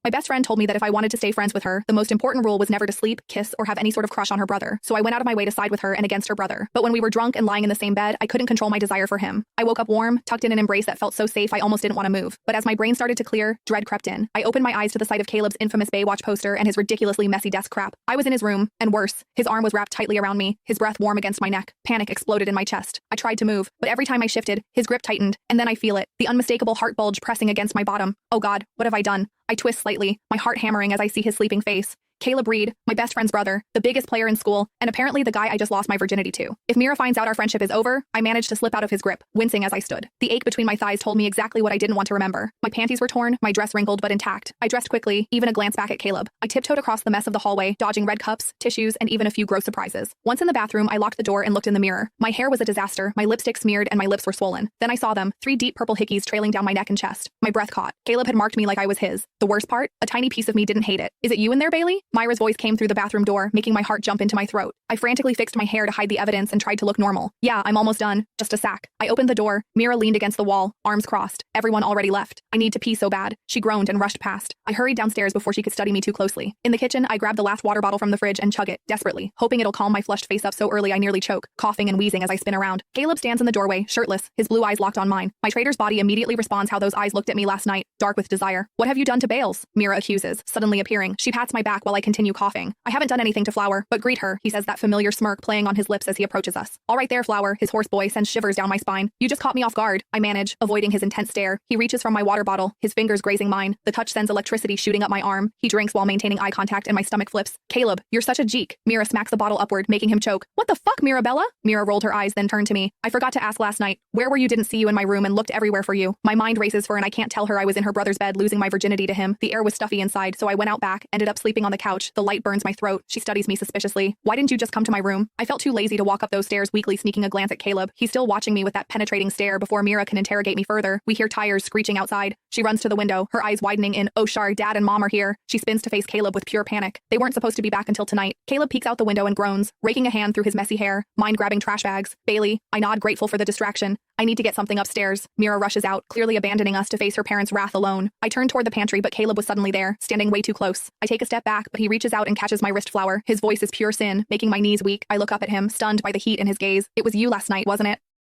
My best friend told me that if I wanted to stay friends with her, the most important rule was never to sleep, kiss, or have any sort of crush on her brother. So I went out of my way to side with her and against her brother. But when we were drunk and lying in the same bed, I couldn't control my desire for him. I woke up warm, tucked in an embrace that felt so safe I almost didn't want to move. But as my brain started to clear, dread crept in. I opened my eyes to the sight of Caleb's infamous Baywatch poster and his ridiculously messy desk crap. I was in his room, and worse, his arm was wrapped tightly around me, his breath warm against my neck. Panic exploded in my chest. I tried to move, but every time I shifted, his grip tightened, and then I feel it, the unmistakable heart bulge pressing against my bottom. Oh God, what have I done? I twist slightly, my heart hammering as I see his sleeping face. Caleb Reed, my best friend's brother, the biggest player in school, and apparently the guy I just lost my virginity to. If Mira finds out our friendship is over, I managed to slip out of his grip, wincing as I stood. The ache between my thighs told me exactly what I didn't want to remember. My panties were torn, my dress wrinkled but intact. I dressed quickly, even a glance back at Caleb. I tiptoed across the mess of the hallway, dodging red cups, tissues, and even a few gross surprises. Once in the bathroom, I locked the door and looked in the mirror. My hair was a disaster, my lipstick smeared, and my lips were swollen. Then I saw them, 3 deep purple hickeys trailing down my neck and chest. My breath caught. Caleb had marked me like I was his. The worst part? A tiny piece of me didn't hate it. Is it you in there, Bailey? Myra's voice came through the bathroom door, making my heart jump into my throat. I frantically fixed my hair to hide the evidence and tried to look normal. Yeah, I'm almost done. Just a sack. I opened the door. Mira leaned against the wall, arms crossed. Everyone already left. I need to pee so bad. She groaned and rushed past. I hurried downstairs before she could study me too closely. In the kitchen, I grabbed the last water bottle from the fridge and chug it, desperately, hoping it'll calm my flushed face up so early I nearly choke, coughing and wheezing as I spin around. Caleb stands in the doorway, shirtless, his blue eyes locked on mine. My traitor's body immediately responds how those eyes looked at me last night, dark with desire. What have you done to Bales? Mira accuses, suddenly appearing. She pats my back while I continue coughing. I haven't done anything to Flower, but greet her, he says, that familiar smirk playing on his lips as he approaches us. All right there, Flower, his hoarse voice sends shivers down my spine. You just caught me off guard. I manage, avoiding his intense stare. He reaches from my water bottle, his fingers grazing mine. The touch sends electricity shooting up my arm. He drinks while maintaining eye contact and my stomach flips. Caleb, you're such a jeek. Mira smacks the bottle upward, making him choke. What the fuck, Mirabella? Mira rolled her eyes, then turned to me. I forgot to ask last night. Where were you? Didn't see you in my room and looked everywhere for you. My mind races for and I can't tell her I was in her brother's bed losing my virginity to him. The air was stuffy inside, so I went out back, ended up sleeping on the couch. The light burns my throat. She studies me suspiciously. Why didn't you just come to my room? I felt too lazy to walk up those stairs, weakly sneaking a glance at Caleb. He's still watching me with that penetrating stare before Mira can interrogate me further. We hear tires screeching outside. She runs to the window, her eyes widening in, oh Shar, Dad and Mom are here. She spins to face Caleb with pure panic. They weren't supposed to be back until tonight. Caleb peeks out the window and groans, raking a hand through his messy hair, mind-grabbing trash bags. Bailey, I nod, grateful for the distraction. I need to get something upstairs. Mira rushes out, clearly abandoning us to face her parents' wrath alone. I turn toward the pantry, but Caleb was suddenly there, standing way too close. I take a step back, but he reaches out and catches my wrist. Flower. His voice is pure sin, making my knees weak. I look up at him, stunned by the heat in his gaze. It was you last night, wasn't it?